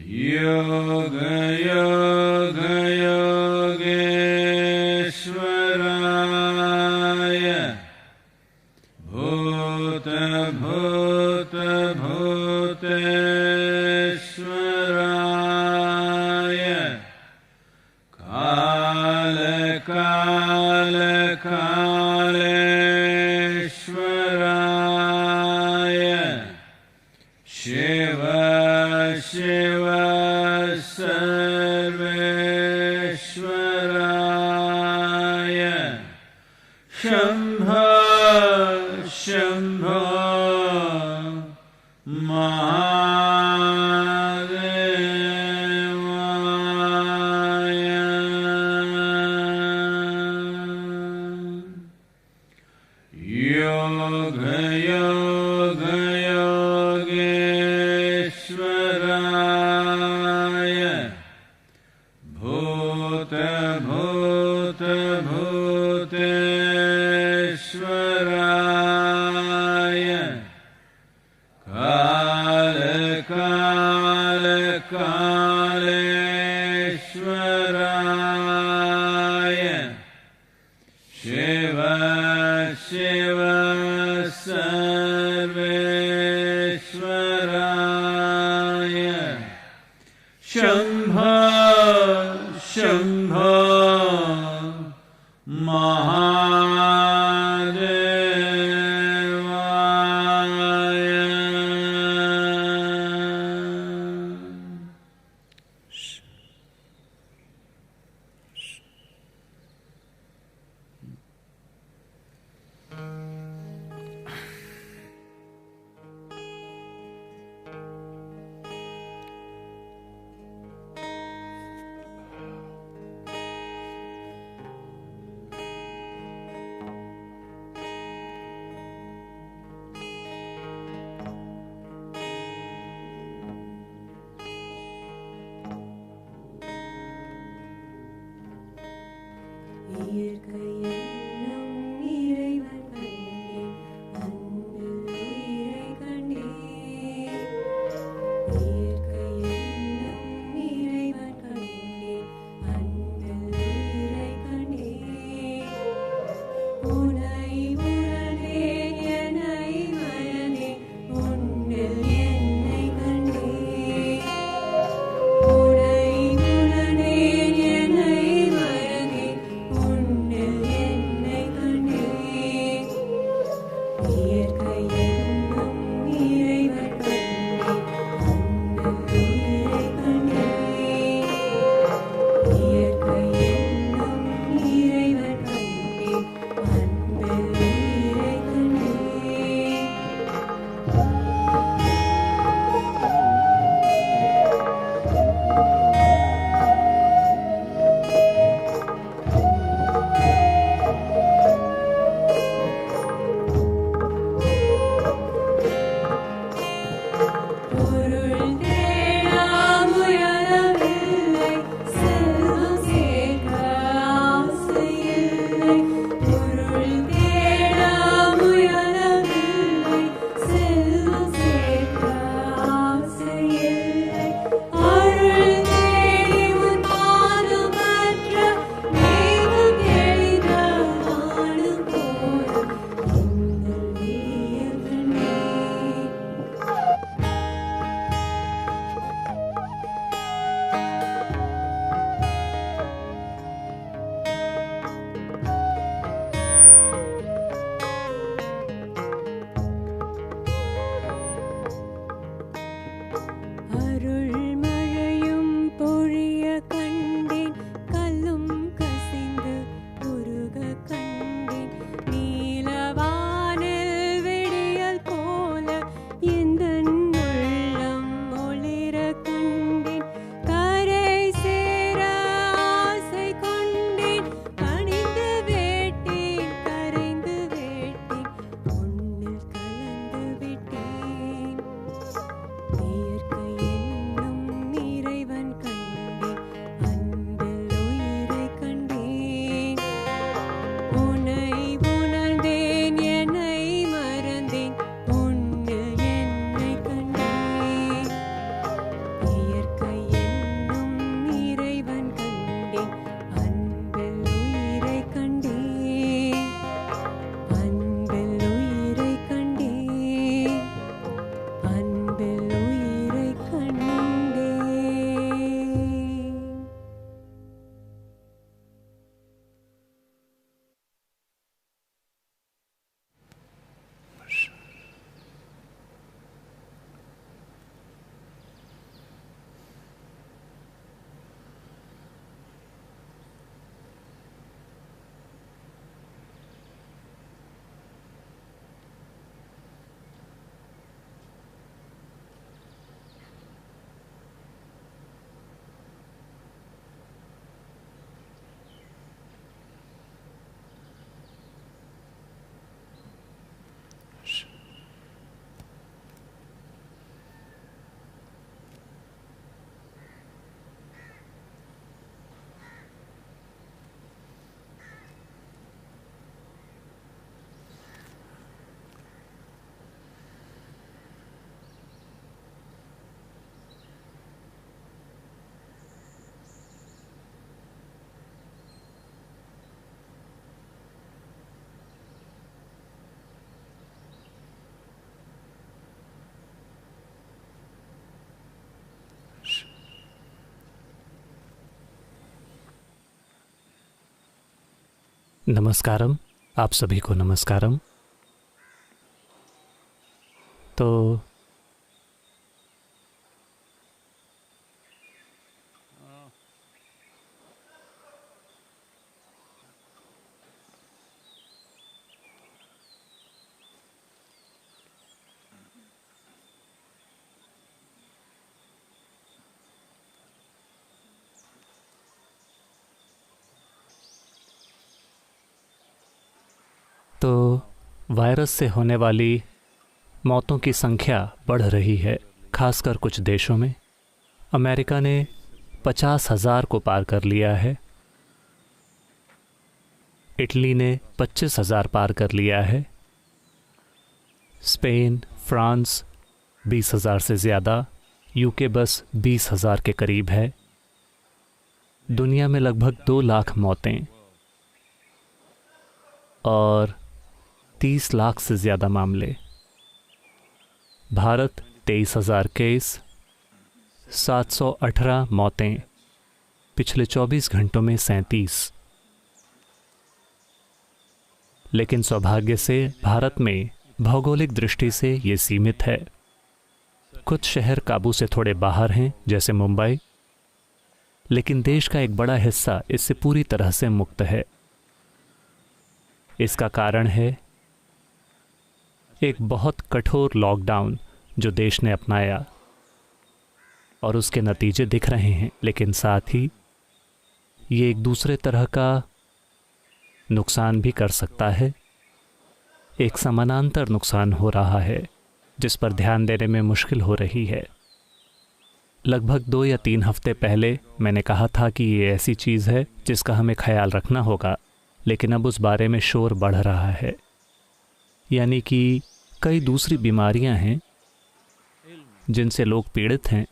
Yoga Yoga Yogeshwaraya Bhuta Bhuta Bhuteshwaraya Kala Kala Kaleshwaraya Shiva Shiva Sarveshwaraya Shambho Shambho Mahadevaya Yoga Yoga Yogeshwaraya Bhuta Bhuta Bhuteshwaraya Kala Kala Kaleshwaraya Shiva Shiva Sarveshwaraya Shambho Shambho உன்னில் नमस्कारम, आप सभी को नमस्कारम। तो virus से होने वाली मौतों की संख्या बढ़ रही है, खासकर कुछ देशों में। अमेरिका ने 50,000 को पार कर लिया है, इटली ने 25,000 पार कर लिया है, स्पेन, फ्रांस 20,000 से ज़्यादा, यूके बस 20,000 के करीब है। दुनिया में लगभग 2 लाख मौतें और 30 लाख से ज़्यादा मामले। भारत 23,000 केस, 718 मौतें, पिछले 24 घंटों में 37। लेकिन सौभाग्य से भारत में भौगोलिक दृष्टि से ये सीमित है। कुछ शहर काबू से थोड़े बाहर हैं, जैसे मुंबई, लेकिन देश का एक बड़ा हिस्सा इससे पूरी तरह से मुक्त है। इसका कारण है एक बहुत कठोर लॉकडाउन जो देश ने अपनाया, और उसके नतीजे दिख रहे हैं। लेकिन साथ ही ये एक दूसरे तरह का नुकसान भी कर सकता है। एक समानांतर नुकसान हो रहा है जिस पर ध्यान देने में मुश्किल हो रही है। लगभग 2 या 3 हफ्ते पहले मैंने कहा था कि ये ऐसी चीज़ है जिसका हमें ख्याल रखना होगा, लेकिन अब उस बारे में शोर बढ़ रहा है। यानी कि कई दूसरी बीमारियां हैं जिनसे लोग पीड़ित हैं।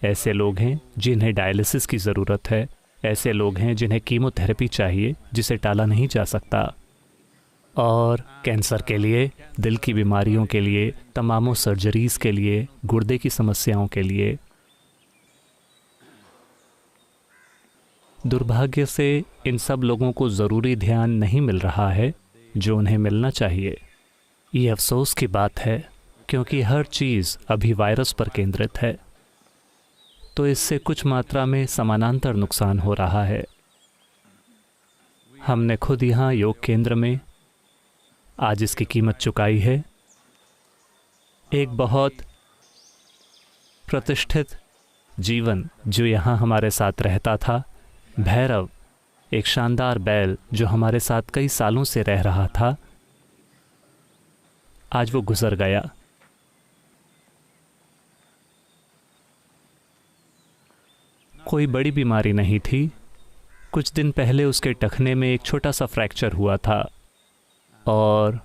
ऐसे लोग हैं जिन्हें डायलिसिस की ज़रूरत है, ऐसे लोग हैं जिन्हें कीमोथेरेपी चाहिए जिसे टाला नहीं जा सकता, और कैंसर के लिए, दिल की बीमारियों के लिए, तमामों सर्जरीज़ के लिए, गुर्दे की समस्याओं के लिए। दुर्भाग्य से इन सब लोगों को ज़रूरी ध्यान नहीं मिल रहा है जो उन्हें मिलना चाहिए। ये अफसोस की बात है, क्योंकि हर चीज़ अभी वायरस पर केंद्रित है, तो इससे कुछ मात्रा में समानांतर नुकसान हो रहा है। हमने खुद यहाँ योग केंद्र में आज इसकी कीमत चुकाई है। एक बहुत प्रतिष्ठित जीवन जो यहाँ हमारे साथ रहता था, भैरव, एक शानदार बैल जो हमारे साथ कई सालों से रह रहा था, आज वो गुजर गया। कोई बड़ी बीमारी नहीं थी। कुछ दिन पहले उसके टखने में एक छोटा सा फ्रैक्चर हुआ था, और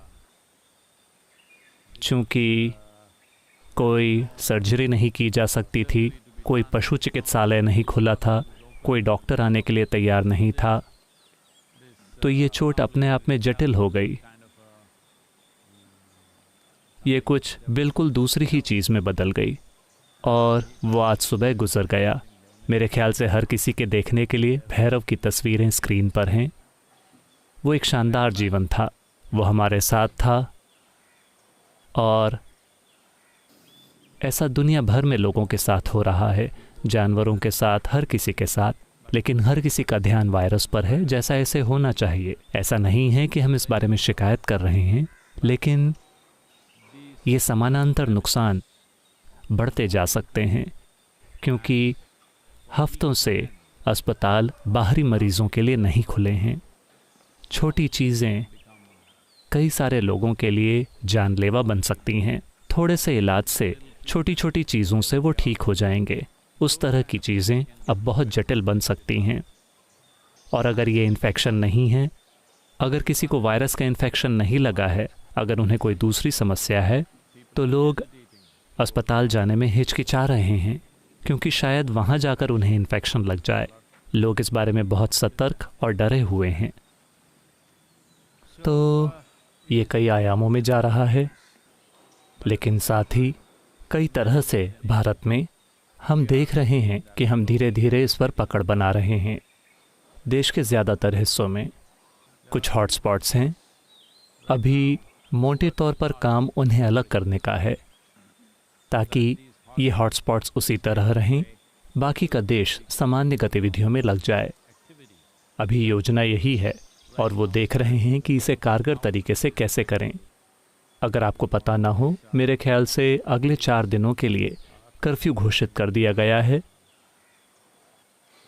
चूंकि कोई सर्जरी नहीं की जा सकती थी, कोई पशु चिकित्सालय नहीं खुला था, कोई डॉक्टर आने के लिए तैयार नहीं था, तो ये चोट अपने आप में जटिल हो गई। ये कुछ बिल्कुल दूसरी ही चीज़ में बदल गई, और वो आज सुबह गुजर गया। मेरे ख्याल से हर किसी के देखने के लिए भैरव की तस्वीरें स्क्रीन पर हैं। वो एक शानदार जीवन था, वो हमारे साथ था, और ऐसा दुनिया भर में लोगों के साथ हो रहा है, जानवरों के साथ, हर किसी के साथ। लेकिन हर किसी का ध्यान वायरस पर है, जैसा ऐसे होना चाहिए। ऐसा नहीं है कि हम इस बारे में शिकायत कर रहे हैं, लेकिन ये समानांतर नुकसान बढ़ते जा सकते हैं, क्योंकि हफ्तों से अस्पताल बाहरी मरीजों के लिए नहीं खुले हैं। छोटी चीज़ें कई सारे लोगों के लिए जानलेवा बन सकती हैं। थोड़े से इलाज से, छोटी छोटी चीज़ों से वो ठीक हो जाएंगे। उस तरह की चीज़ें अब बहुत जटिल बन सकती हैं। और अगर ये इन्फेक्शन नहीं है, अगर किसी को वायरस का इन्फेक्शन नहीं लगा है, अगर उन्हें कोई दूसरी समस्या है, तो लोग अस्पताल जाने में हिचकिचा रहे हैं, क्योंकि शायद वहाँ जाकर उन्हें इन्फेक्शन लग जाए। लोग इस बारे में बहुत सतर्क और डरे हुए हैं। तो ये कई आयामों में जा रहा है, लेकिन साथ ही कई तरह से भारत में हम देख रहे हैं कि हम धीरे धीरे इस पर पकड़ बना रहे हैं। देश के ज़्यादातर हिस्सों में कुछ हॉटस्पॉट्स हैं। अभी मोटे तौर पर काम उन्हें अलग करने का है ताकि ये हॉटस्पॉट्स उसी तरह रहें, बाकी का देश सामान्य गतिविधियों में लग जाए। अभी योजना यही है और वो देख रहे हैं कि इसे कारगर तरीके से कैसे करें। अगर आपको पता ना हो, मेरे ख्याल से अगले 4 दिनों के लिए कर्फ्यू घोषित कर दिया गया है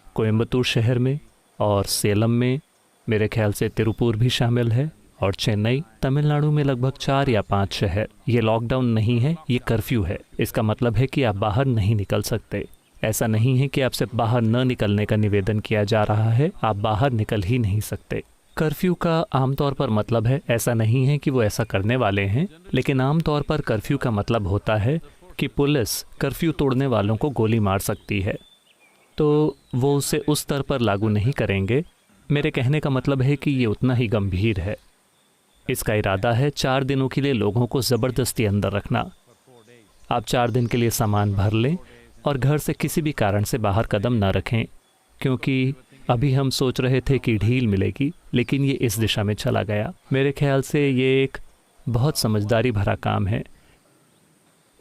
कोयम्बतूर शहर में और सेलम में। मेरे ख्याल से तिरुपुर भी शामिल है और चेन्नई। तमिलनाडु में लगभग 4 या 5 शहर। ये लॉकडाउन नहीं है, ये कर्फ्यू है। इसका मतलब है कि आप बाहर नहीं निकल सकते। ऐसा नहीं है कि आपसे बाहर न निकलने का निवेदन किया जा रहा है, आप बाहर निकल ही नहीं सकते। कर्फ्यू का आमतौर पर मतलब है, ऐसा नहीं है कि वो ऐसा करने वाले हैं, लेकिन आमतौर पर कर्फ्यू का मतलब होता है कि पुलिस कर्फ्यू तोड़ने वालों को गोली मार सकती है, तो वो उसे उस स्तर पर लागू नहीं करेंगे। मेरे कहने का मतलब है कि ये उतना ही गंभीर है। इसका इरादा है 4 दिनों के लिए लोगों को ज़बरदस्ती अंदर रखना। आप 4 दिन के लिए सामान भर लें और घर से किसी भी कारण से बाहर कदम न रखें, क्योंकि अभी हम सोच रहे थे कि ढील मिलेगी, लेकिन ये इस दिशा में चला गया। मेरे ख्याल से ये एक बहुत समझदारी भरा काम है।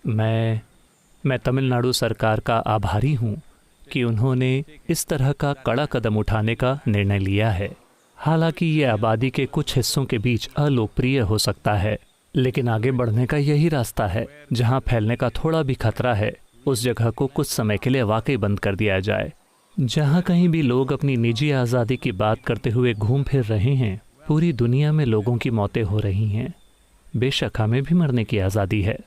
मैं तमिलनाडु सरकार का आभारी हूँ कि उन्होंने इस तरह का कड़ा कदम उठाने का निर्णय लिया है। हालांकि ये आबादी के कुछ हिस्सों के बीच अलोकप्रिय हो सकता है, लेकिन आगे बढ़ने का यही रास्ता है। जहाँ फैलने का थोड़ा भी खतरा है, उस जगह को कुछ समय के लिए वाकई बंद कर दिया जाए। जहाँ कहीं भी लोग अपनी निजी आज़ादी की बात करते हुए घूम फिर रहे हैं, पूरी दुनिया में लोगों की मौतें हो रही हैं। बेशक हमें भी मरने की आज़ादी है।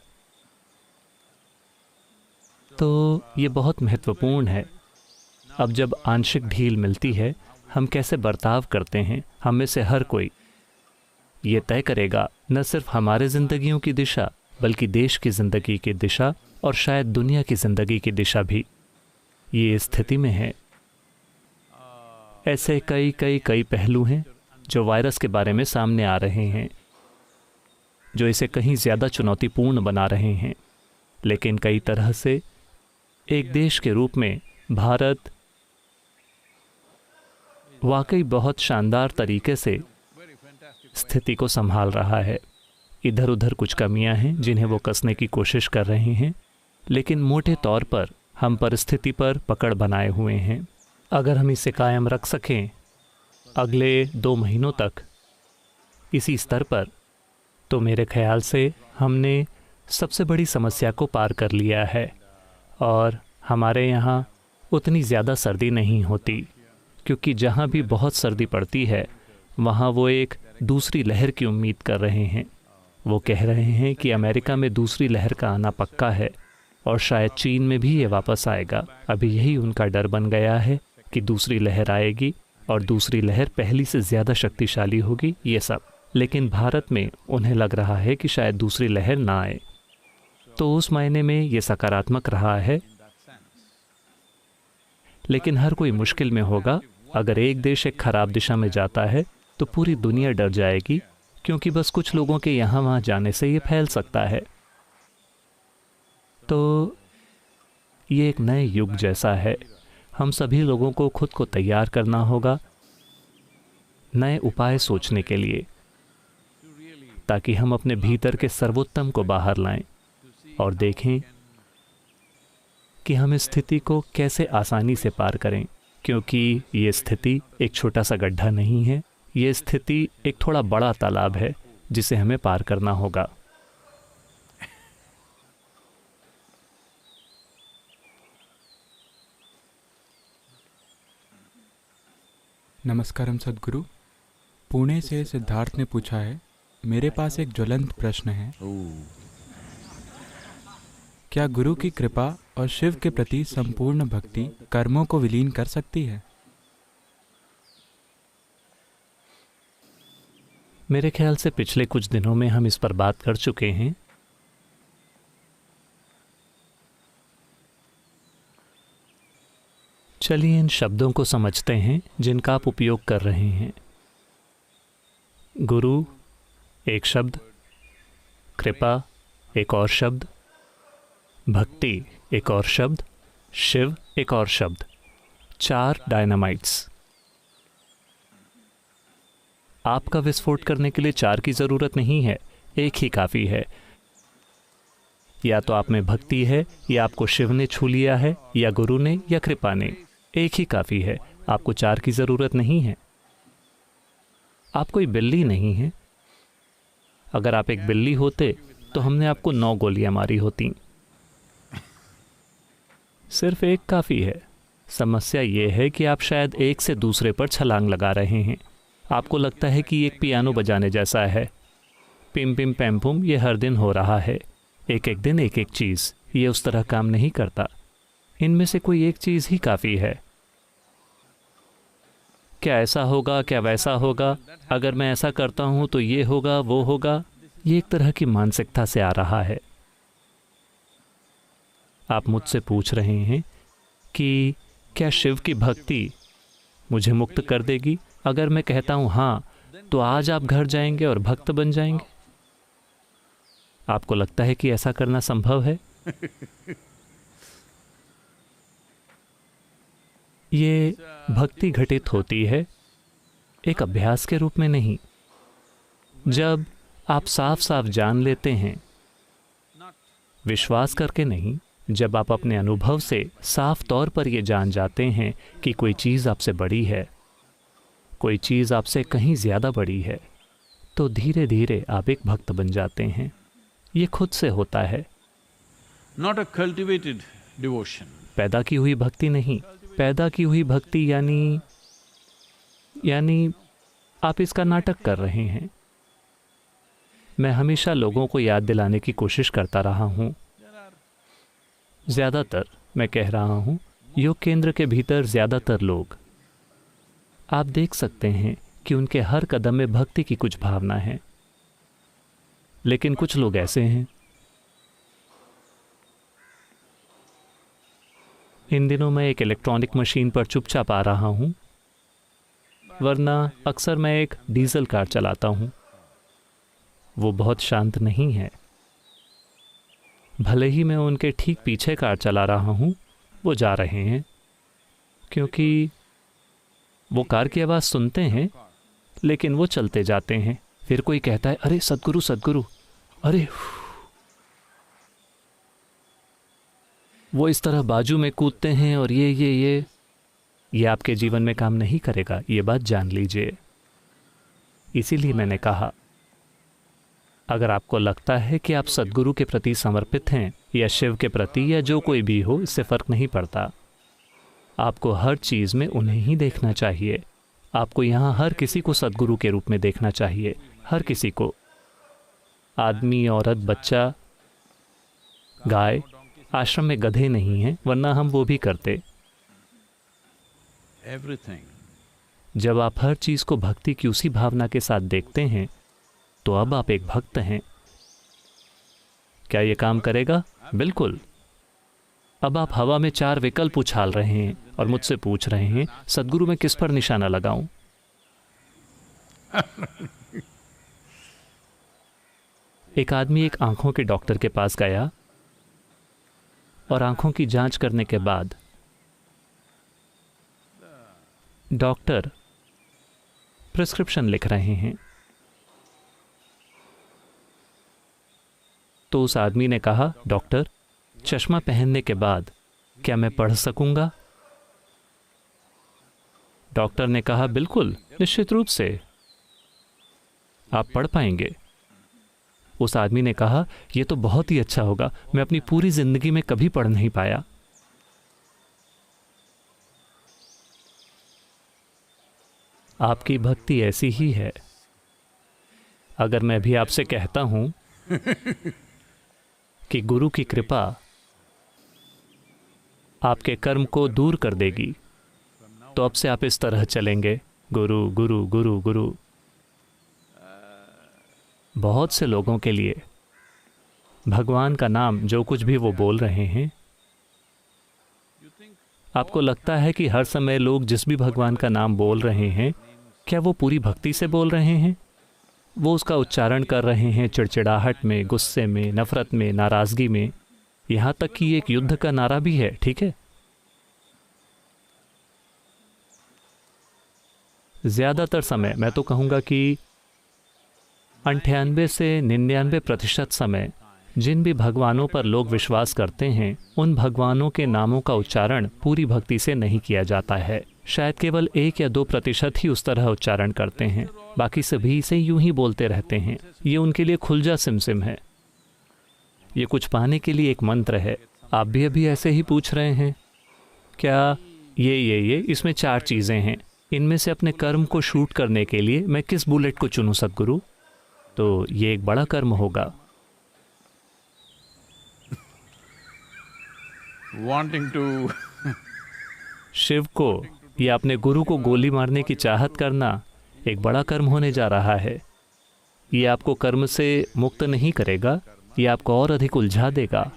तो ये बहुत महत्वपूर्ण है। अब जब आंशिक ढील मिलती है, हम कैसे बर्ताव करते हैं, हम में से हर कोई ये तय करेगा न सिर्फ हमारे ज़िंदगियों की दिशा, बल्कि देश की ज़िंदगी की दिशा और शायद दुनिया की ज़िंदगी की दिशा भी। ये स्थिति में है। ऐसे कई पहलू हैं जो वायरस के बारे में सामने आ रहे हैं, जो इसे कहीं ज़्यादा चुनौतीपूर्ण बना रहे हैं। लेकिन कई तरह से एक देश के रूप में भारत वाकई बहुत शानदार तरीके से स्थिति को संभाल रहा है। इधर उधर कुछ कमियां हैं जिन्हें वो कसने की कोशिश कर रहे हैं, लेकिन मोटे तौर पर हम परिस्थिति पर पकड़ बनाए हुए हैं। अगर हम इसे कायम रख सकें अगले 2 महीनों तक इसी स्तर पर, तो मेरे ख्याल से हमने सबसे बड़ी समस्या को पार कर लिया है। और हमारे यहाँ उतनी ज़्यादा सर्दी नहीं होती, क्योंकि जहाँ भी बहुत सर्दी पड़ती है वहाँ वो एक दूसरी लहर की उम्मीद कर रहे हैं। वो कह रहे हैं कि अमेरिका में दूसरी लहर का आना पक्का है और शायद चीन में भी ये वापस आएगा। अभी यही उनका डर बन गया है कि दूसरी लहर आएगी और दूसरी लहर पहली से ज़्यादा शक्तिशाली होगी, ये सब। लेकिन भारत में उन्हें लग रहा है कि शायद दूसरी लहर ना आए, तो उस मायने में ये सकारात्मक रहा है। लेकिन हर कोई मुश्किल में होगा। अगर एक देश एक खराब दिशा में जाता है तो पूरी दुनिया डर जाएगी, क्योंकि बस कुछ लोगों के यहाँ वहाँ जाने से ये फैल सकता है। तो ये एक नए युग जैसा है। हम सभी लोगों को खुद को तैयार करना होगा नए उपाय सोचने के लिए, ताकि हम अपने भीतर के सर्वोत्तम को बाहर लाएं और देखें कि हम इस स्थिति को कैसे आसानी से पार करें। क्योंकि ये स्थिति एक छोटा सा गड्ढा नहीं है, ये स्थिति एक थोड़ा बड़ा तालाब है जिसे हमें पार करना होगा। नमस्कारम सद्गुरु। पुणे से सिद्धार्थ ने पूछा है, मेरे पास एक ज्वलंत प्रश्न है। क्या गुरु की कृपा और शिव के प्रति संपूर्ण भक्ति कर्मों को विलीन कर सकती है? मेरे ख्याल से पिछले कुछ दिनों में हम इस पर बात कर चुके हैं। चलिए इन शब्दों को समझते हैं जिनका आप उपयोग कर रहे हैं। गुरु एक शब्द, कृपा एक और शब्द, भक्ति एक और शब्द, शिव एक और शब्द। 4 डायनामाइट्स। आपका विस्फोट करने के लिए 4 की ज़रूरत नहीं है, एक ही काफ़ी है। या तो आप में भक्ति है, या आपको शिव ने छू लिया है, या गुरु ने, या कृपा ने। एक ही काफ़ी है, आपको 4 की ज़रूरत नहीं है। आप कोई बिल्ली नहीं है। अगर आप एक बिल्ली होते तो हमने आपको 9 गोलियां मारी होती। सिर्फ एक काफ़ी है। समस्या ये है कि आप शायद एक से दूसरे पर छलांग लगा रहे हैं। आपको लगता है कि एक पियानो बजाने जैसा है, पिम पिम पैम पुम, ये हर दिन हो रहा है, एक एक दिन एक एक चीज़। ये उस तरह काम नहीं करता। इनमें से कोई एक चीज़ ही काफ़ी है। क्या ऐसा होगा, क्या वैसा होगा, अगर मैं ऐसा करता हूँ तो ये होगा, वो होगा, ये एक तरह की मानसिकता से आ रहा है। आप मुझसे पूछ रहे हैं कि क्या शिव की भक्ति मुझे मुक्त कर देगी? अगर मैं कहता हूँ हाँ, तो आज आप घर जाएंगे और भक्त बन जाएंगे। आपको लगता है कि ऐसा करना संभव है? ये भक्ति घटित होती है एक अभ्यास के रूप में नहीं। जब आप साफ साफ जान लेते हैं, विश्वास करके नहीं, जब आप अपने अनुभव से साफ तौर पर ये जान जाते हैं कि कोई चीज़ आपसे बड़ी है, कोई चीज़ आपसे कहीं ज़्यादा बड़ी है, तो धीरे धीरे आप एक भक्त बन जाते हैं। ये खुद से होता है। Not a cultivated devotion. पैदा की हुई भक्ति नहीं। पैदा की हुई भक्ति यानी आप इसका नाटक कर रहे हैं। मैं हमेशा लोगों को याद दिलाने की कोशिश करता रहा हूँ। ज़्यादातर, मैं कह रहा हूँ, योग केंद्र के भीतर ज़्यादातर लोग, आप देख सकते हैं कि उनके हर कदम में भक्ति की कुछ भावना है। लेकिन कुछ लोग ऐसे हैं। इन दिनों मैं एक इलेक्ट्रॉनिक मशीन पर चुपचाप आ रहा हूँ, वरना अक्सर मैं एक डीजल कार चलाता हूँ। वो बहुत शांत नहीं है। भले ही मैं उनके ठीक पीछे कार चला रहा हूँ, वो जा रहे हैं क्योंकि वो कार की आवाज़ सुनते हैं, लेकिन वो चलते जाते हैं। फिर कोई कहता है, अरे सद्गुरु सद्गुरु, अरे। वो इस तरह बाजू में कूदते हैं और ये आपके जीवन में काम नहीं करेगा, ये बात जान लीजिए। इसीलिए मैंने कहा, अगर आपको लगता है कि आप सद्गुरु के प्रति समर्पित हैं, या शिव के प्रति, या जो कोई भी हो, इससे फ़र्क नहीं पड़ता। आपको हर चीज़ में उन्हें ही देखना चाहिए। आपको यहाँ हर किसी को सद्गुरु के रूप में देखना चाहिए, हर किसी को। आदमी, औरत, बच्चा, गाय। आश्रम में गधे नहीं हैं, वरना हम वो भी करते। Everything. जब आप हर चीज़ को भक्ति की उसी भावना के साथ देखते हैं, तो अब आप एक भक्त हैं। क्या ये काम करेगा? बिल्कुल। अब आप हवा में 4 विकल्प उछाल रहे हैं और मुझसे पूछ रहे हैं, सद्गुरु मैं किस पर निशाना लगाऊं? एक आदमी एक आंखों के डॉक्टर के पास गया और आंखों की जांच करने के बाद डॉक्टर प्रिस्क्रिप्शन लिख रहे हैं। तो उस आदमी ने कहा, डॉक्टर, चश्मा पहनने के बाद क्या मैं पढ़ सकूंगा? डॉक्टर ने कहा, बिल्कुल, निश्चित रूप से आप पढ़ पाएंगे। उस आदमी ने कहा, यह तो बहुत ही अच्छा होगा, मैं अपनी पूरी जिंदगी में कभी पढ़ नहीं पाया। आपकी भक्ति ऐसी ही है। अगर मैं भी आपसे कहता हूं कि गुरु की कृपा आपके कर्म को दूर कर देगी, तो अब से आप इस तरह चलेंगे, गुरु गुरु गुरु गुरु। बहुत से लोगों के लिए भगवान का नाम, जो कुछ भी वो बोल रहे हैं, आपको लगता है कि हर समय लोग जिस भी भगवान का नाम बोल रहे हैं, क्या वो पूरी भक्ति से बोल रहे हैं? वो उसका उच्चारण कर रहे हैं चिड़चिड़ाहट में, गुस्से में, नफरत में, नाराज़गी में, यहाँ तक कि एक युद्ध का नारा भी है, ठीक है? ज़्यादातर समय, मैं तो कहूँगा कि 98 से 99% समय जिन भी भगवानों पर लोग विश्वास करते हैं, उन भगवानों के नामों का उच्चारण पूरी भक्ति से नहीं किया जाता है। शायद केवल 1 या 2% ही उस तरह उच्चारण करते हैं, बाकी सभी इसे यूं ही बोलते रहते हैं। ये उनके लिए खुलजा सिमसिम है। ये कुछ पाने के लिए एक मंत्र है। आप भी अभी ऐसे ही पूछ रहे हैं क्या? ये इसमें 4 चीज़ें हैं। इनमें से अपने कर्म को शूट करने के लिए मैं किस बुलेट को चुनूं सद्गुरु? तो ये एक बड़ा कर्म होगा। Wanting to शिव को या अपने गुरु को गोली मारने की चाहत करना एक बड़ा कर्म होने जा रहा है। ये आपको कर्म से मुक्त नहीं करेगा, ये आपको और अधिक उलझा देगा।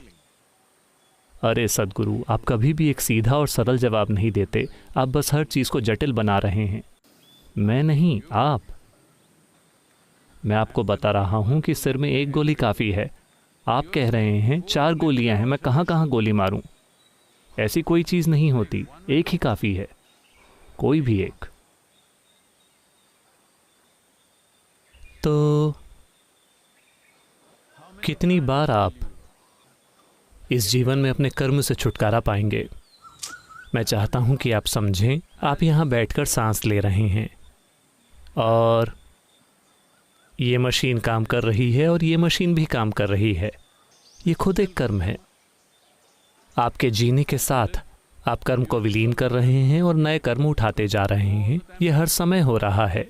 अरे सद्गुरु, आप कभी भी एक सीधा और सरल जवाब नहीं देते। आप बस हर चीज़ को जटिल बना रहे हैं। मैं नहीं, आप। मैं आपको बता रहा हूँ कि सिर में 1 गोली काफ़ी है। आप कह रहे हैं 4 गोलियाँ हैं, मैं कहाँ कहाँ गोली मारूं? ऐसी कोई चीज़ नहीं होती, एक ही काफ़ी है, कोई भी एक। तो कितनी बार आप इस जीवन में अपने कर्म से छुटकारा पाएंगे? मैं चाहता हूं कि आप समझें, आप यहाँ बैठकर सांस ले रहे हैं और ये मशीन काम कर रही है और ये मशीन भी काम कर रही है। ये खुद एक कर्म है। आपके जीने के साथ आप कर्म को विलीन कर रहे हैं और नए कर्म उठाते जा रहे हैं। ये हर समय हो रहा है।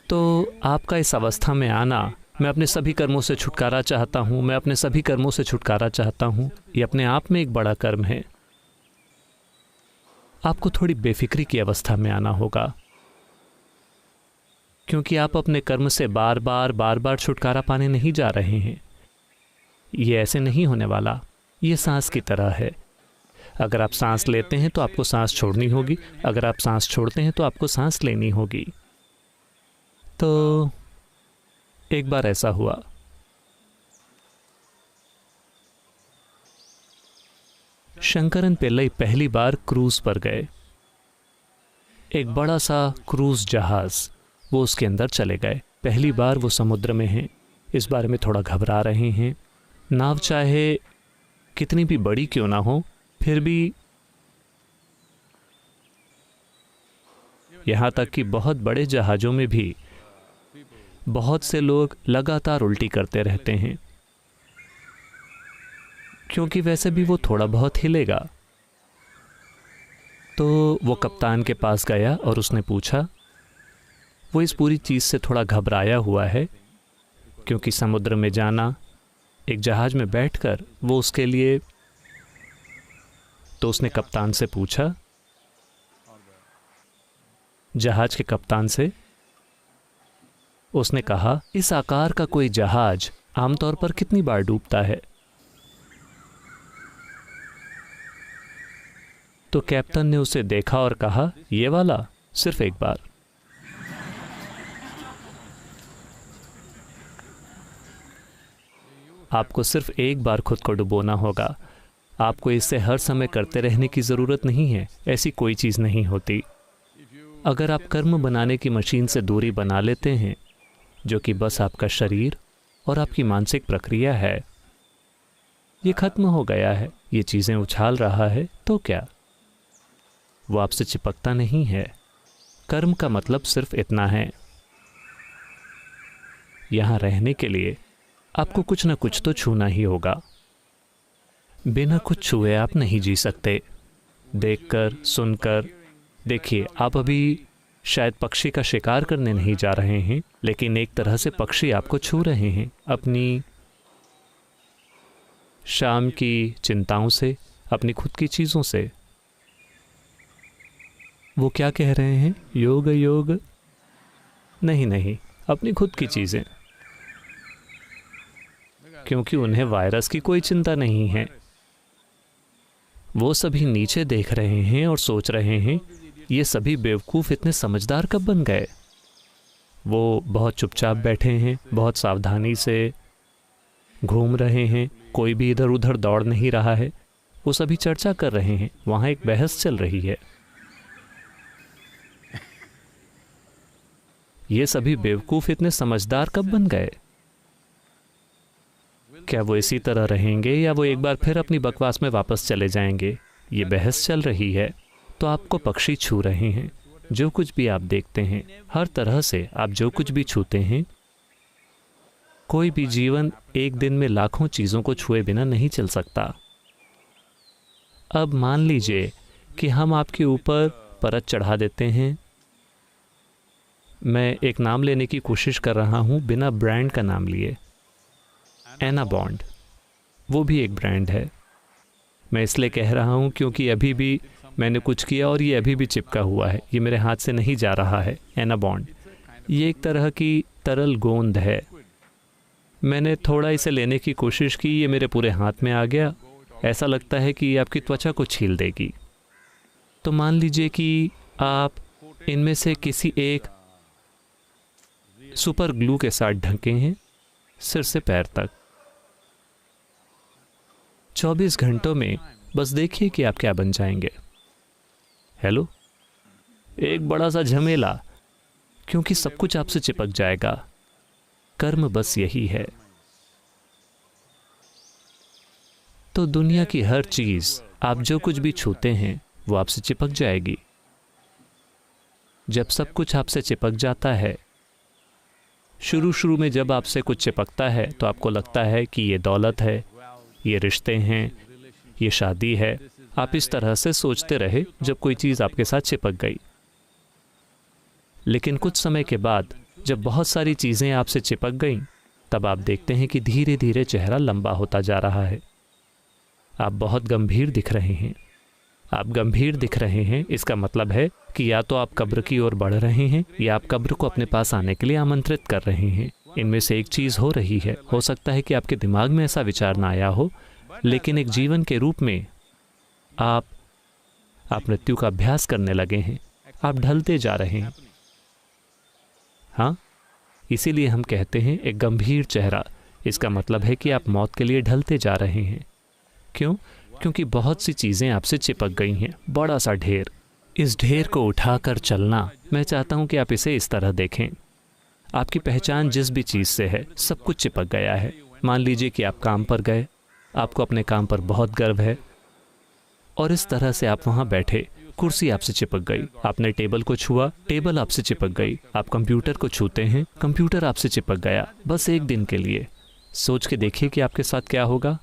तो आपका इस अवस्था में आना, मैं अपने सभी कर्मों से छुटकारा चाहता हूँ, मैं अपने सभी कर्मों से छुटकारा चाहता हूँ, ये अपने आप में एक बड़ा कर्म है। आपको थोड़ी बेफिक्री की अवस्था में आना होगा, क्योंकि आप अपने कर्म से बार बार छुटकारा पाने नहीं जा रहे हैं। ये ऐसे नहीं होने वाला। ये सांस की तरह है। अगर आप सांस लेते हैं तो आपको सांस छोड़नी होगी, अगर आप सांस छोड़ते हैं तो आपको सांस लेनी होगी। तो एक बार ऐसा हुआ, शंकरन पिल्लई पहली बार क्रूज पर गए। एक बड़ा सा क्रूज जहाज, वो उसके अंदर चले गए। पहली बार वो समुद्र में हैं, इस बारे में थोड़ा घबरा रहे हैं। नाव चाहे कितनी भी बड़ी क्यों ना हो, फिर भी यहाँ तक कि बहुत बड़े जहाज़ों में भी बहुत से लोग लगातार उल्टी करते रहते हैं, क्योंकि वैसे भी वो थोड़ा बहुत हिलेगा। तो वो कप्तान के पास गया और उसने पूछा, वो इस पूरी चीज़ से थोड़ा घबराया हुआ है, क्योंकि समुद्र में जाना, एक जहाज़ में बैठकर, वो उसके लिए। तो उसने कप्तान से पूछा, जहाज के कप्तान से उसने कहा, इस आकार का कोई जहाज आमतौर पर कितनी बार डूबता है? तो कैप्टन ने उसे देखा और कहा, ये वाला सिर्फ एक बार। आपको सिर्फ एक बार खुद को डुबोना होगा। आपको इससे हर समय करते रहने की ज़रूरत नहीं है। ऐसी कोई चीज़ नहीं होती। अगर आप कर्म बनाने की मशीन से दूरी बना लेते हैं, जो कि बस आपका शरीर और आपकी मानसिक प्रक्रिया है, ये खत्म हो गया है। ये चीज़ें उछाल रहा है तो क्या, वो आपसे चिपकता नहीं है। कर्म का मतलब सिर्फ इतना है, यहाँ रहने के लिए आपको कुछ ना कुछ तो छूना ही होगा। बिना कुछ छुए आप नहीं जी सकते। देखकर, सुनकर, देखिए, आप अभी शायद पक्षी का शिकार करने नहीं जा रहे हैं, लेकिन एक तरह से पक्षी आपको छू रहे हैं अपनी शाम की चिंताओं से, अपनी खुद की चीज़ों से। वो क्या कह रहे हैं? योग योग नहीं, अपनी खुद की चीज़ें, क्योंकि उन्हें वायरस की कोई चिंता नहीं है। वो सभी नीचे देख रहे हैं और सोच रहे हैं, ये सभी बेवकूफ़ इतने समझदार कब बन गए? वो बहुत चुपचाप बैठे हैं, बहुत सावधानी से घूम रहे हैं, कोई भी इधर उधर दौड़ नहीं रहा है। वो सभी चर्चा कर रहे हैं, वहाँ एक बहस चल रही है। ये सभी बेवकूफ़ इतने समझदार कब बन गए? क्या वो इसी तरह रहेंगे या वो एक बार फिर अपनी बकवास में वापस चले जाएंगे? ये बहस चल रही है तो आपको पक्षी छू रहे हैं। जो कुछ भी आप देखते हैं, हर तरह से आप जो कुछ भी छूते हैं, कोई भी जीवन एक दिन में लाखों चीज़ों को छुए बिना नहीं चल सकता। अब मान लीजिए कि हम आपके ऊपर परत चढ़ा देते हैं। मैं एक नाम लेने की कोशिश कर रहा हूँ बिना ब्रांड का नाम लिए। एना बॉन्ड, वो भी एक ब्रांड है। मैं इसलिए कह रहा हूँ क्योंकि अभी भी मैंने कुछ किया और ये अभी भी चिपका हुआ है, ये मेरे हाथ से नहीं जा रहा है। एना बॉन्ड ये एक तरह की तरल गोंद है। मैंने थोड़ा इसे लेने की कोशिश की, ये मेरे पूरे हाथ में आ गया। ऐसा लगता है कि ये आपकी त्वचा को छील देगी। तो मान लीजिए कि आप इनमें से किसी एक सुपर ग्लू के साथ ढके हैं सिर से पैर तक। 24 घंटों में बस देखिए कि आप क्या बन जाएंगे। हेलो, एक बड़ा सा झमेला, क्योंकि सब कुछ आपसे चिपक जाएगा। कर्म बस यही है। तो दुनिया की हर चीज, आप जो कुछ भी छूते हैं, वो आपसे चिपक जाएगी। जब सब कुछ आपसे चिपक जाता है, शुरू में जब आपसे कुछ चिपकता है तो आपको लगता है कि ये दौलत है, ये रिश्ते हैं, ये शादी है। आप इस तरह से सोचते रहे जब कोई चीज़ आपके साथ चिपक गई। लेकिन कुछ समय के बाद जब बहुत सारी चीज़ें आपसे चिपक गईं, तब आप देखते हैं कि धीरे धीरे चेहरा लंबा होता जा रहा है। आप बहुत गंभीर दिख रहे हैं। आप गंभीर दिख रहे हैं, इसका मतलब है कि या तो आप कब्र की ओर बढ़ रहे हैं या आप कब्र को अपने पास आने के लिए आमंत्रित कर रहे हैं। इनमें से एक चीज़ हो रही है। हो सकता है कि आपके दिमाग में ऐसा विचार ना आया हो, लेकिन एक जीवन के रूप में आप मृत्यु का अभ्यास करने लगे हैं। आप ढलते जा रहे हैं। हाँ, इसीलिए हम कहते हैं एक गंभीर चेहरा। इसका मतलब है कि आप मौत के लिए ढलते जा रहे हैं। क्यों? क्योंकि बहुत सी चीज़ें आपसे चिपक गई हैं, बड़ा सा ढेर। इस ढेर को उठाकर चलना, मैं चाहता हूं कि आप इसे इस तरह देखें। आपकी पहचान जिस भी चीज़ से है, सब कुछ चिपक गया है। मान लीजिए कि आप काम पर गए, आपको अपने काम पर बहुत गर्व है, और इस तरह से आप वहाँ बैठे, कुर्सी आपसे चिपक गई। आपने टेबल को छुआ, टेबल आपसे चिपक गई। आप कंप्यूटर को छूते हैं, कंप्यूटर आपसे चिपक गया। बस एक दिन के लिए सोच के देखिए कि आपके साथ क्या होगा।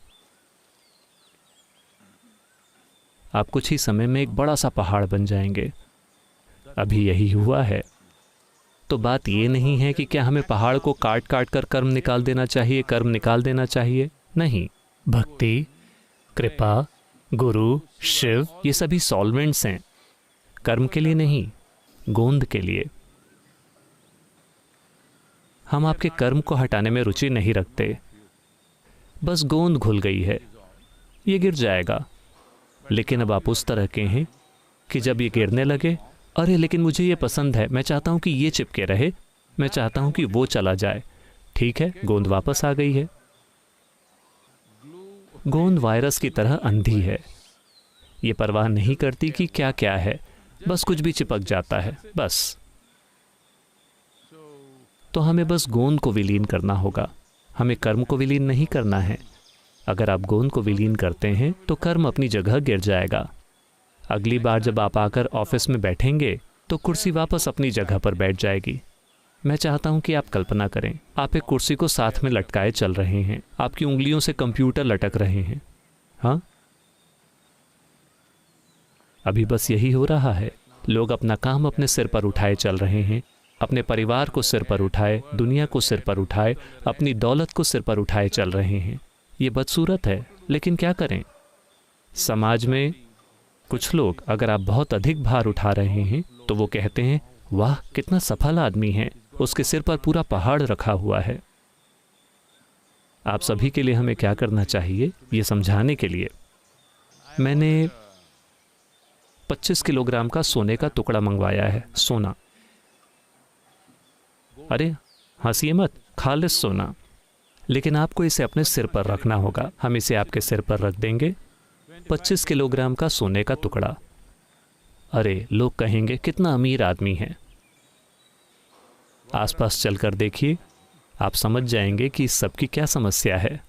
आप कुछ ही समय में एक बड़ा सा पहाड़ बन जाएंगे। अभी यही हुआ है। तो बात ये नहीं है कि क्या हमें पहाड़ को काट काट कर कर्म निकाल देना चाहिए, कर्म निकाल देना चाहिए। नहीं, भक्ति, कृपा, गुरु, शिव, ये सभी सॉल्वेंट्स हैं, कर्म के लिए नहीं, गोंद के लिए। हम आपके कर्म को हटाने में रुचि नहीं रखते। बस गोंद घुल गई है, ये गिर जाएगा। लेकिन अब आप उस तरह के हैं कि जब ये गिरने लगे, अरे लेकिन मुझे ये पसंद है, मैं चाहता हूं कि ये चिपके रहे, मैं चाहता हूं कि वो चला जाए। ठीक है, गोंद वापस आ गई है। गोंद वायरस की तरह अंधी है। ये परवाह नहीं करती कि क्या क्या है, बस कुछ भी चिपक जाता है, बस। तो हमें बस गोंद को विलीन करना होगा, हमें कर्म को विलीन नहीं करना है। अगर आप गोंद को विलीन करते हैं तो कर्म अपनी जगह गिर जाएगा। अगली बार जब आप आकर ऑफिस में बैठेंगे तो कुर्सी वापस अपनी जगह पर बैठ जाएगी। मैं चाहता हूं कि आप कल्पना करें, आप एक कुर्सी को साथ में लटकाए चल रहे हैं, आपकी उंगलियों से कंप्यूटर लटक रहे हैं। हाँ, अभी बस यही हो रहा है। लोग अपना काम अपने सिर पर उठाए चल रहे हैं, अपने परिवार को सिर पर उठाए, दुनिया को सिर पर उठाए, अपनी दौलत को सिर पर उठाए चल रहे हैं। ये बदसूरत है, लेकिन क्या करें। समाज में कुछ लोग, अगर आप बहुत अधिक भार उठा रहे हैं तो वो कहते हैं, वाह कितना सफल आदमी है, उसके सिर पर पूरा पहाड़ रखा हुआ है। आप सभी के लिए हमें क्या करना चाहिए, ये समझाने के लिए मैंने 25 किलोग्राम का सोने का टुकड़ा मंगवाया है। सोना, अरे हंसिए मत, खालिस सोना। लेकिन आपको इसे अपने सिर पर रखना होगा। हम इसे आपके सिर पर रख देंगे, 25 किलोग्राम का सोने का टुकड़ा। अरे लोग कहेंगे कितना अमीर आदमी है। आसपास चलकर देखिए, आप समझ जाएंगे कि इस सब की क्या समस्या है।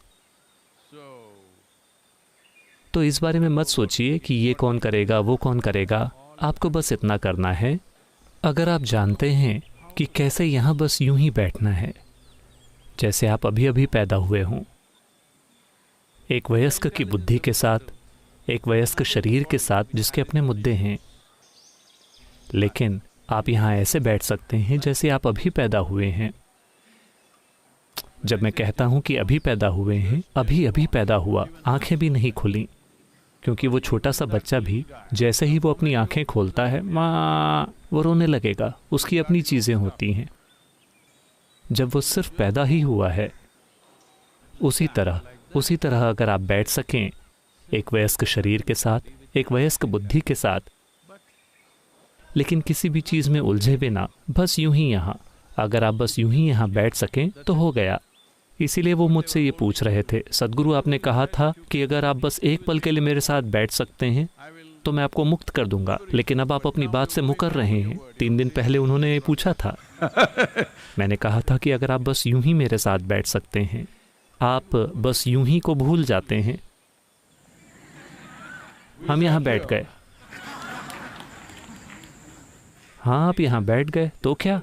तो इस बारे में मत सोचिए कि ये कौन करेगा, वो कौन करेगा। आपको बस इतना करना है, अगर आप जानते हैं कि कैसे यहाँ बस यूं ही बैठना है जैसे आप अभी अभी पैदा हुए हों, एक वयस्क की बुद्धि के साथ, एक वयस्क शरीर के साथ जिसके अपने मुद्दे हैं, लेकिन आप यहाँ ऐसे बैठ सकते हैं जैसे आप अभी पैदा हुए हैं। जब मैं कहता हूँ कि अभी पैदा हुए हैं, अभी अभी पैदा हुआ, आंखें भी नहीं खुली, क्योंकि वो छोटा सा बच्चा भी जैसे ही वो अपनी आंखें खोलता है, माँ, वो रोने लगेगा। उसकी अपनी चीज़ें होती हैं। जब वो सिर्फ पैदा ही हुआ है, उसी तरह अगर आप बैठ सकें एक वयस्क शरीर के साथ, एक वयस्क बुद्धि के साथ, लेकिन किसी भी चीज़ में उलझे बिना, बस यूं ही यहाँ, अगर आप बस यूं ही यहाँ बैठ सकें तो हो गया। इसीलिए वो मुझसे ये पूछ रहे थे, सद्गुरु आपने कहा था कि अगर आप बस एक पल के लिए मेरे साथ बैठ सकते हैं तो मैं आपको मुक्त कर दूंगा, लेकिन अब आप अपनी बात से मुकर रहे हैं। 3 दिन पहले उन्होंने पूछा था। मैंने कहा था कि अगर आप बस यूं ही मेरे साथ बैठ सकते हैं, आप बस यूं ही को भूल जाते हैं। हम यहाँ बैठ गए। हाँ, आप यहाँ बैठ गए तो क्या?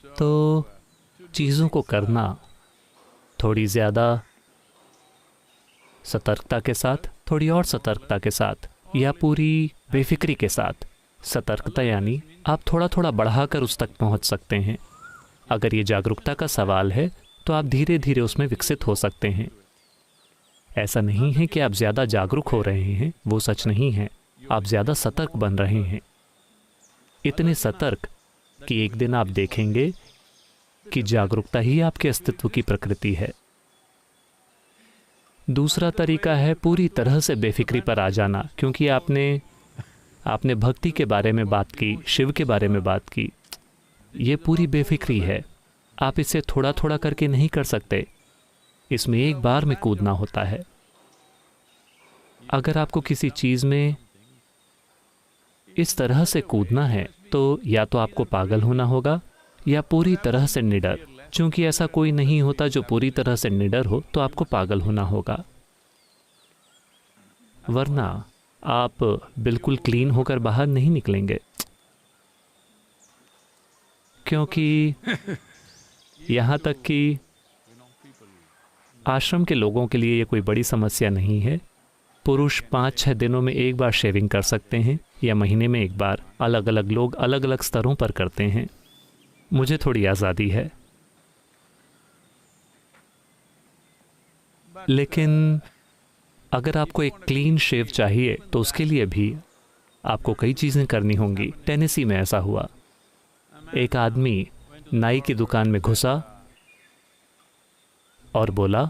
तो चीज़ों को करना थोड़ी ज़्यादा सतर्कता के साथ, थोड़ी और सतर्कता के साथ, या पूरी बेफिक्री के साथ। सतर्कता यानी आप थोड़ा थोड़ा बढ़ाकर उस तक पहुंच सकते हैं। अगर ये जागरूकता का सवाल है तो आप धीरे धीरे उसमें विकसित हो सकते हैं। ऐसा नहीं है कि आप ज़्यादा जागरूक हो रहे हैं, वो सच नहीं है। आप ज़्यादा सतर्क बन रहे हैं, इतने सतर्क कि एक दिन आप देखेंगे कि जागरूकता ही आपके अस्तित्व की प्रकृति है। दूसरा तरीका है पूरी तरह से बेफिक्री पर आ जाना, क्योंकि आपने भक्ति के बारे में बात की, शिव के बारे में बात की। ये पूरी बेफिक्री है। आप इसे थोड़ा थोड़ा करके नहीं कर सकते, इसमें एक बार में कूदना होता है। अगर आपको किसी चीज़ में इस तरह से कूदना है तो या तो आपको पागल होना होगा या पूरी तरह से निडर। चूंकि ऐसा कोई नहीं होता जो पूरी तरह से निडर हो, तो आपको पागल होना होगा, वरना आप बिल्कुल क्लीन होकर बाहर नहीं निकलेंगे। क्योंकि यहाँ तक कि आश्रम के लोगों के लिए ये कोई बड़ी समस्या नहीं है। पुरुष 5-6 दिनों में एक बार शेविंग कर सकते हैं या महीने में एक बार। अलग अलग लोग अलग अलग स्तरों पर करते हैं। मुझे थोड़ी आज़ादी है, लेकिन अगर आपको एक क्लीन शेव चाहिए तो उसके लिए भी आपको कई चीज़ें करनी होंगी। टेनेसी में ऐसा हुआ, एक आदमी नाई की दुकान में घुसा और बोला,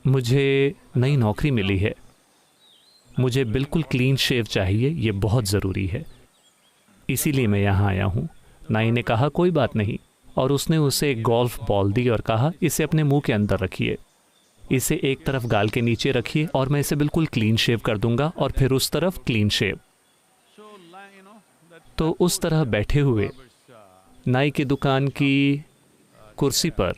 मुझे नई नौकरी मिली है, मुझे बिल्कुल क्लीन शेव चाहिए, ये बहुत ज़रूरी है, इसीलिए मैं यहाँ आया हूँ। नाई ने कहा कोई बात नहीं, और उसने उसे एक गोल्फ बॉल दी और कहा इसे अपने मुंह के अंदर रखिए, इसे एक तरफ गाल के नीचे रखिए और मैं इसे बिल्कुल क्लीन शेव कर दूंगा, और फिर उस तरफ क्लीन शेव। तो उस तरह बैठे हुए नाई की दुकान की कुर्सी पर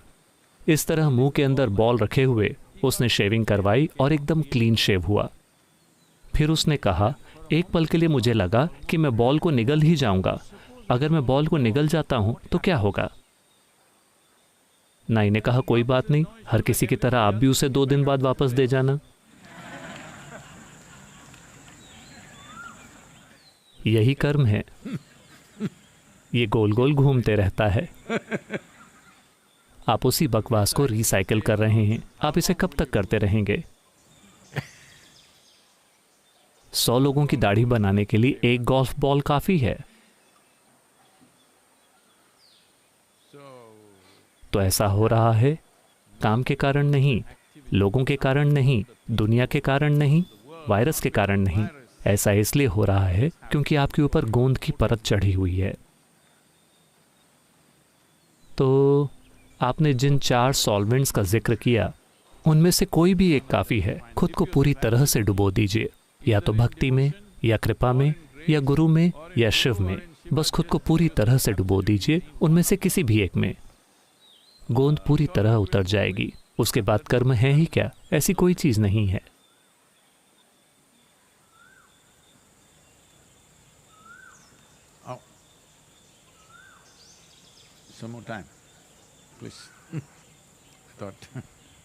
इस तरह मुंह के अंदर बॉल रखे हुए उसने शेविंग करवाई और एकदम क्लीन शेव हुआ। फिर उसने कहा, एक पल के लिए मुझे लगा कि मैं बॉल को निगल ही जाऊंगा, अगर मैं बॉल को निगल जाता हूं तो क्या होगा? नाई ने कहा कोई बात नहीं, हर किसी की तरह आप भी उसे 2 दिन बाद वापस दे जाना। यही कर्म है, ये गोल गोल घूमते रहता है। आप उसी बकवास को रिसाइकिल कर रहे हैं। आप इसे कब तक करते रहेंगे? 100 लोगों की दाढ़ी बनाने के लिए एक गोल्फ बॉल काफी है। तो ऐसा हो रहा है काम के कारण नहीं, लोगों के कारण नहीं, दुनिया के कारण नहीं, वायरस के कारण नहीं। ऐसा इसलिए हो रहा है क्योंकि आपके ऊपर गोंद की परत चढ़ी हुई है। तो आपने जिन 4 सॉल्वेंट्स का जिक्र किया, उनमें से कोई भी एक काफ़ी है। खुद को पूरी तरह से डुबो दीजिए, या तो भक्ति में, या कृपा में, या गुरु में, या शिव में। बस खुद को पूरी तरह से डुबो दीजिए उनमें से किसी भी एक में। गोंद पूरी तरह उतर जाएगी। उसके बाद कर्म है ही क्या? ऐसी कोई चीज नहीं है। Some more time, please. Thought.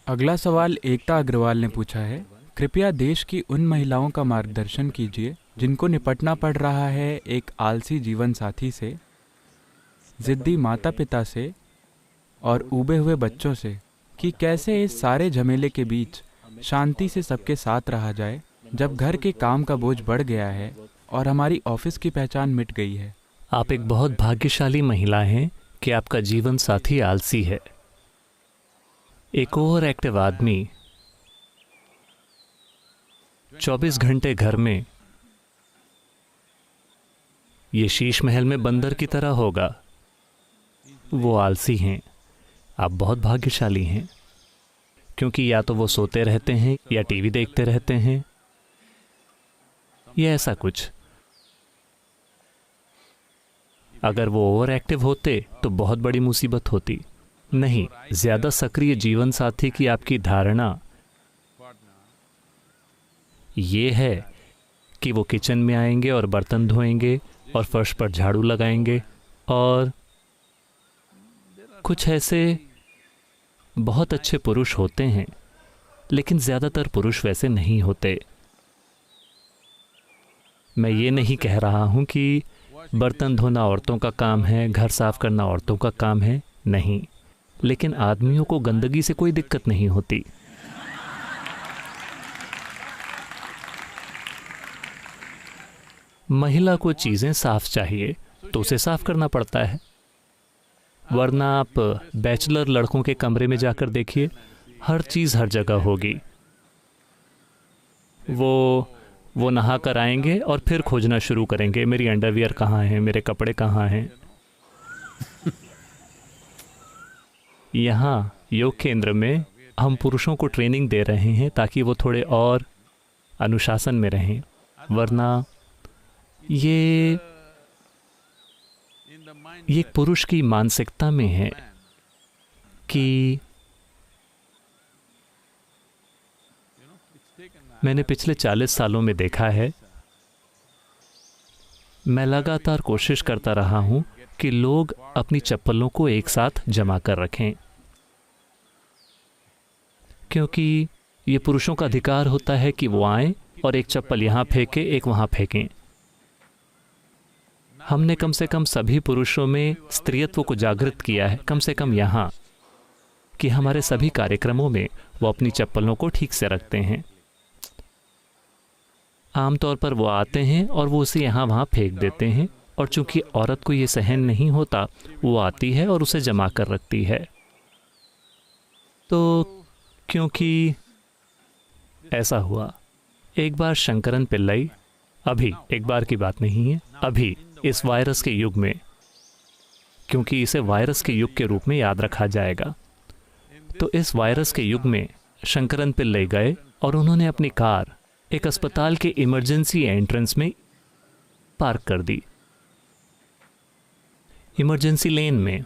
अगला सवाल एकता अग्रवाल ने पूछा है, कृपया देश की उन महिलाओं का मार्गदर्शन कीजिए जिनको निपटना पड़ रहा है एक आलसी जीवन साथी से, जिद्दी माता पिता से और ऊबे हुए बच्चों से, कि कैसे इस सारे झमेले के बीच शांति से सबके साथ रहा जाए जब घर के काम का बोझ बढ़ गया है और हमारी ऑफिस की पहचान मिट गई है। आप एक बहुत भाग्यशाली महिला हैं कि आपका जीवन साथी आलसी है। एक ओवर एक्टिव आदमी 24 घंटे घर में ये शीश महल में बंदर की तरह होगा। वो आलसी हैं। आप बहुत भाग्यशाली हैं, क्योंकि या तो वो सोते रहते हैं या टीवी देखते रहते हैं या ऐसा कुछ। अगर वो ओवर एक्टिव होते तो बहुत बड़ी मुसीबत होती। नहीं, ज्यादा सक्रिय जीवन साथी की आपकी धारणा ये है कि वो किचन में आएंगे और बर्तन धोएंगे और फर्श पर झाड़ू लगाएंगे, और कुछ ऐसे बहुत अच्छे पुरुष होते हैं, लेकिन ज्यादातर पुरुष वैसे नहीं होते। मैं ये नहीं कह रहा हूं कि बर्तन धोना औरतों का काम है, घर साफ करना औरतों का काम है, नहीं, लेकिन आदमियों को गंदगी से कोई दिक्कत नहीं होती। महिला को चीजें साफ चाहिए तो उसे साफ करना पड़ता है, वरना आप बैचलर लड़कों के कमरे में जाकर देखिए, हर चीज हर जगह होगी। वो नहा कर आएंगे और फिर खोजना शुरू करेंगे, मेरी अंडरवियर कहाँ है, मेरे कपड़े कहाँ हैं। यहाँ योग केंद्र में हम पुरुषों को ट्रेनिंग दे रहे हैं ताकि वो थोड़े और अनुशासन में रहें, वरना ये एक पुरुष की मानसिकता में है कि मैंने पिछले 40 सालों में देखा है, मैं लगातार कोशिश करता रहा हूं कि लोग अपनी चप्पलों को एक साथ जमा कर रखें, क्योंकि ये पुरुषों का अधिकार होता है कि वो आएं और एक चप्पल यहां फेंके, एक वहां फेंकें। हमने कम से कम सभी पुरुषों में स्त्रीत्व को जागृत किया है, कम से कम यहाँ, कि हमारे सभी कार्यक्रमों में वो अपनी चप्पलों को ठीक से रखते हैं। आमतौर पर वो आते हैं और वो उसे यहाँ वहाँ फेंक देते हैं, और चूंकि औरत को ये सहन नहीं होता, वो आती है और उसे जमा कर रखती है। तो क्योंकि ऐसा हुआ, एक बार शंकरन पिल्लई, अभी एक बार की बात नहीं है, अभी इस वायरस के युग में, क्योंकि इसे वायरस के युग के रूप में याद रखा जाएगा, तो इस वायरस के युग में शंकरन पिल्लई गए और उन्होंने अपनी कार एक अस्पताल के इमरजेंसी एंट्रेंस में पार्क कर दी, इमरजेंसी लेन में।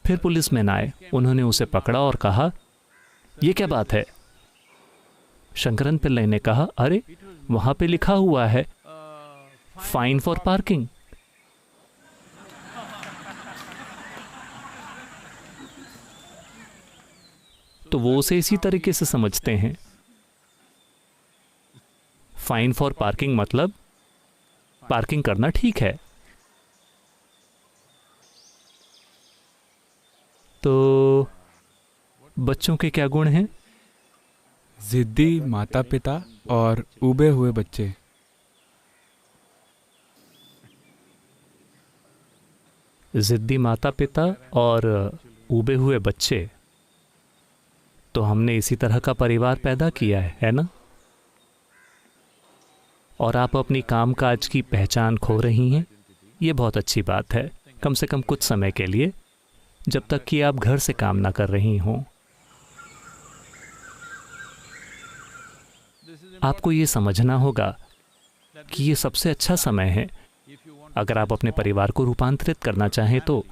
फिर पुलिसमैन आए, उन्होंने उसे पकड़ा और कहा, यह क्या बात है? शंकरन पिल्लई ने कहा, अरे वहां पे लिखा हुआ है फाइन फॉर पार्किंग। तो वो उसे इसी तरीके से समझते हैं। फाइन फॉर पार्किंग मतलब पार्किंग करना ठीक है। तो बच्चों के क्या गुण हैं? जिद्दी माता पिता और ऊबे हुए बच्चे। जिद्दी माता पिता और ऊबे हुए बच्चे, तो हमने इसी तरह का परिवार पैदा किया है ना? और आप अपनी कामकाज की पहचान खो रही हैं, ये बहुत अच्छी बात है, कम से कम कुछ समय के लिए, जब तक कि आप घर से काम ना कर रही हों। आपको ये समझना होगा कि ये सबसे अच्छा समय है अगर आप अपने परिवार को रूपांतरित करना चाहें तो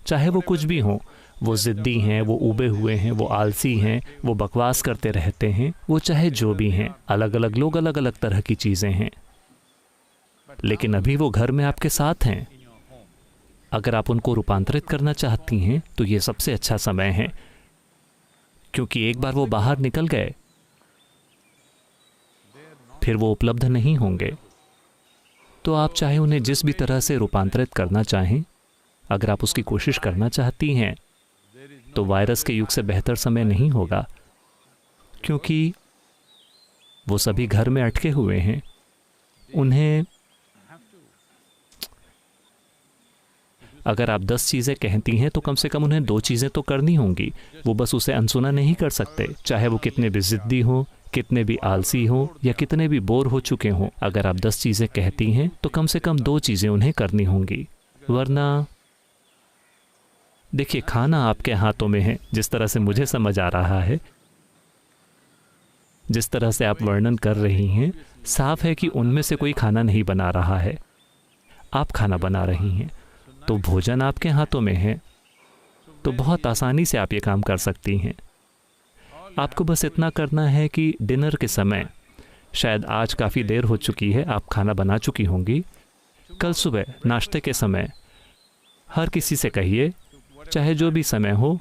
चाहे वो कुछ भी हो, वो ज़िद्दी हैं, वो उबे हुए हैं, वो आलसी हैं, वो बकवास करते रहते हैं, वो चाहे जो भी हैं, अलग अलग लोग, अलग अलग तरह की चीज़ें हैं, लेकिन अभी वो घर में आपके साथ हैं। अगर आप उनको रूपांतरित करना चाहती हैं तो ये सबसे अच्छा समय है, क्योंकि एक बार वो बाहर निकल गए फिर वो उपलब्ध नहीं होंगे। तो आप चाहे उन्हें जिस भी तरह से रूपांतरित करना चाहें, अगर आप उसकी कोशिश करना चाहती हैं तो वायरस के युग से बेहतर समय नहीं होगा, क्योंकि वो सभी घर में अटके हुए हैं। उन्हें अगर आप 10 चीज़ें कहती हैं तो कम से कम उन्हें 2 चीज़ें तो करनी होंगी। वो बस उसे अनसुना नहीं कर सकते, चाहे वो कितने भी ज़िद्दी हों, कितने भी आलसी हों या कितने भी बोर हो चुके हों। अगर आप 10 चीज़ें कहती हैं तो कम से कम 2 चीज़ें उन्हें करनी होंगी, वरना देखिए, खाना आपके हाथों में है। जिस तरह से मुझे समझ आ रहा है, जिस तरह से आप वर्णन कर रही हैं, साफ है कि उनमें से कोई खाना नहीं बना रहा है, आप खाना बना रही हैं। तो भोजन आपके हाथों में है, तो बहुत आसानी से आप ये काम कर सकती हैं। आपको बस इतना करना है कि डिनर के समय, शायद आज काफ़ी देर हो चुकी है, आप खाना बना चुकी होंगी, कल सुबह नाश्ते के समय हर किसी से कहिए, चाहे जो भी समय हो,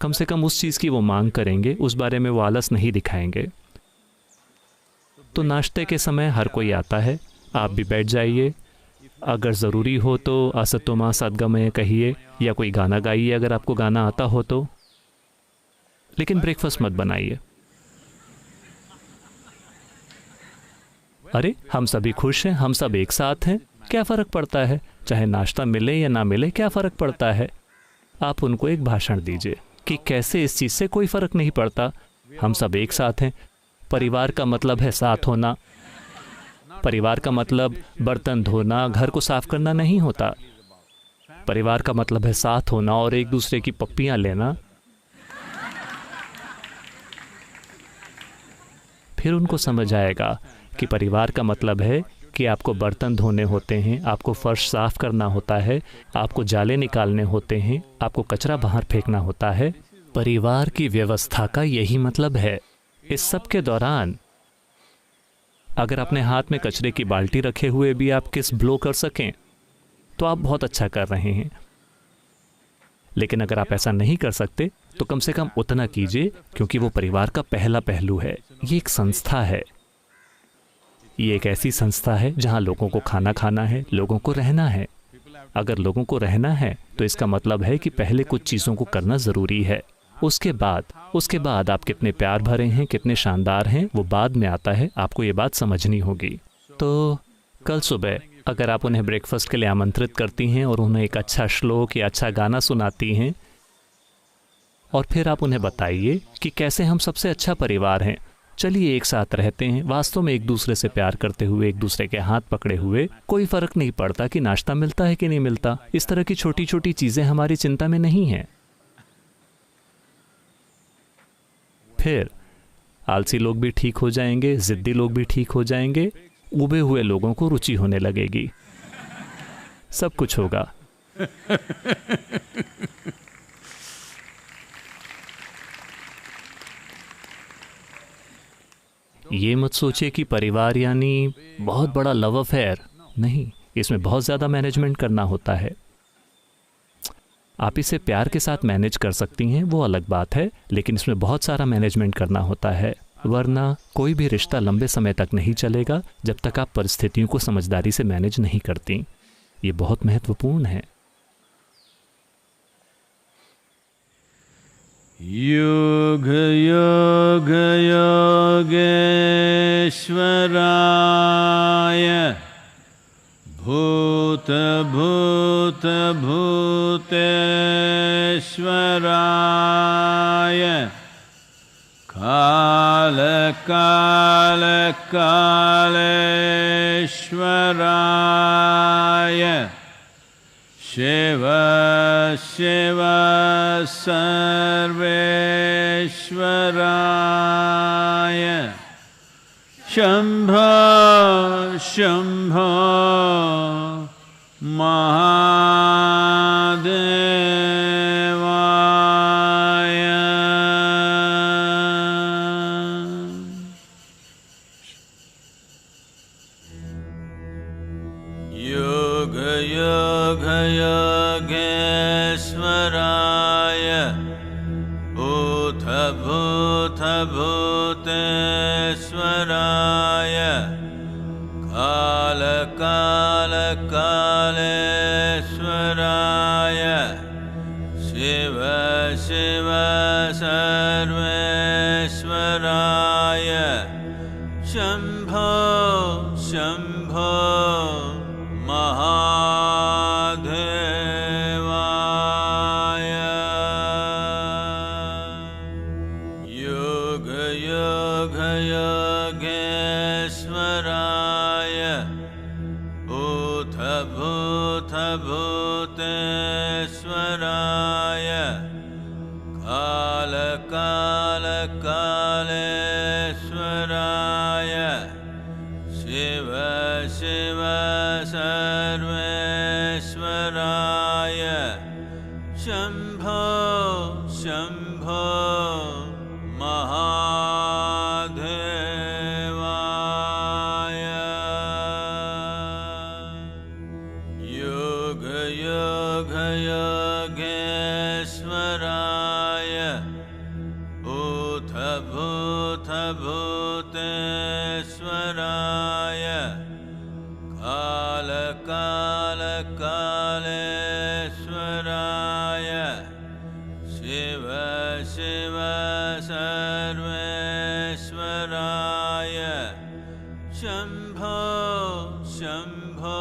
कम से कम उस चीज़ की वो मांग करेंगे, उस बारे में वो आलस नहीं दिखाएंगे। तो नाश्ते के समय हर कोई आता है, आप भी बैठ जाइए। अगर ज़रूरी हो तो असतो मा सद्गमय कहिए या कोई गाना गाइए अगर आपको गाना आता हो तो, लेकिन ब्रेकफास्ट मत बनाइए। अरे, हम सभी खुश हैं, हम सब एक साथ हैं, क्या फ़र्क पड़ता है? चाहे नाश्ता मिले या ना मिले, क्या फ़र्क पड़ता है? आप उनको एक भाषण दीजिए कि कैसे इस चीज़ से कोई फ़र्क नहीं पड़ता, हम सब एक साथ हैं। परिवार का मतलब है साथ होना। परिवार का मतलब बर्तन धोना, घर को साफ करना नहीं होता। परिवार का मतलब है साथ होना और एक दूसरे की पप्पियां लेना। फिर उनको समझ आएगा कि परिवार का मतलब है कि आपको बर्तन धोने होते हैं, आपको फर्श साफ करना होता है, आपको जाले निकालने होते हैं, आपको कचरा बाहर फेंकना होता है। परिवार की व्यवस्था का यही मतलब है। इस सब के दौरान अगर अपने हाथ में कचरे की बाल्टी रखे हुए भी आप किस ब्लो कर सकें तो आप बहुत अच्छा कर रहे हैं। लेकिन अगर आप ऐसा नहीं कर सकते तो कम से कम उतना कीजिए, क्योंकि वो परिवार का पहला पहलू है। ये एक संस्था है, ये एक ऐसी संस्था है जहां लोगों को खाना खाना है, लोगों को रहना है। अगर लोगों को रहना है तो इसका मतलब है कि पहले कुछ चीज़ों को करना ज़रूरी है। उसके बाद आप कितने प्यार भरे हैं, कितने शानदार हैं, वो बाद में आता है। आपको ये बात समझनी होगी। तो कल सुबह अगर आप उन्हें ब्रेकफास्ट के लिए आमंत्रित करती हैं और उन्हें एक अच्छा श्लोक या अच्छा गाना सुनाती हैं, और फिर आप उन्हें बताइए कि कैसे हम सबसे अच्छा परिवार हैं, चलिए एक साथ रहते हैं, वास्तव में एक दूसरे से प्यार करते हुए, एक दूसरे के हाथ पकड़े हुए। कोई फ़र्क नहीं पड़ता कि नाश्ता मिलता है कि नहीं मिलता। इस तरह की छोटी छोटी चीज़ें हमारी चिंता में नहीं हैं। फिर आलसी लोग भी ठीक हो जाएंगे, ज़िद्दी लोग भी ठीक हो जाएंगे, उबे हुए लोगों को रुचि होने लगेगी, सब कुछ होगा। ये मत सोचिए कि परिवार यानी बहुत बड़ा लव अफेयर, नहीं, इसमें बहुत ज़्यादा मैनेजमेंट करना होता है। आप इसे प्यार के साथ मैनेज कर सकती हैं, वो अलग बात है, लेकिन इसमें बहुत सारा मैनेजमेंट करना होता है, वरना कोई भी रिश्ता लंबे समय तक नहीं चलेगा जब तक आप परिस्थितियों को समझदारी से मैनेज नहीं करती। ये बहुत महत्वपूर्ण है। योग योग योगेश्वराय भूत भूत भूतेश्वराय काल काल कालेश्वराय शिव शिव सर्वेश्वराय शंभो शंभो महादेवाय योग योग योगेश्वराय भूत भूत भूतेश्वराय काल काल कालेश्वराय शिव शिव सर्वेश्वराय शम्भो शम्भो महादेवाय योग योग योगेश्वराय भूत भूत भूतेश्वराय काल काल कालेश्वराय शिव शिव सर्वेश्वराय शम्भो शम्भो महादेवाय योग योग योगेश्वराय भूत भूत भूतेश्वराय काल काल कालेश्वराय शिव शिव सर्वेश्वराय शम्भो शम्भो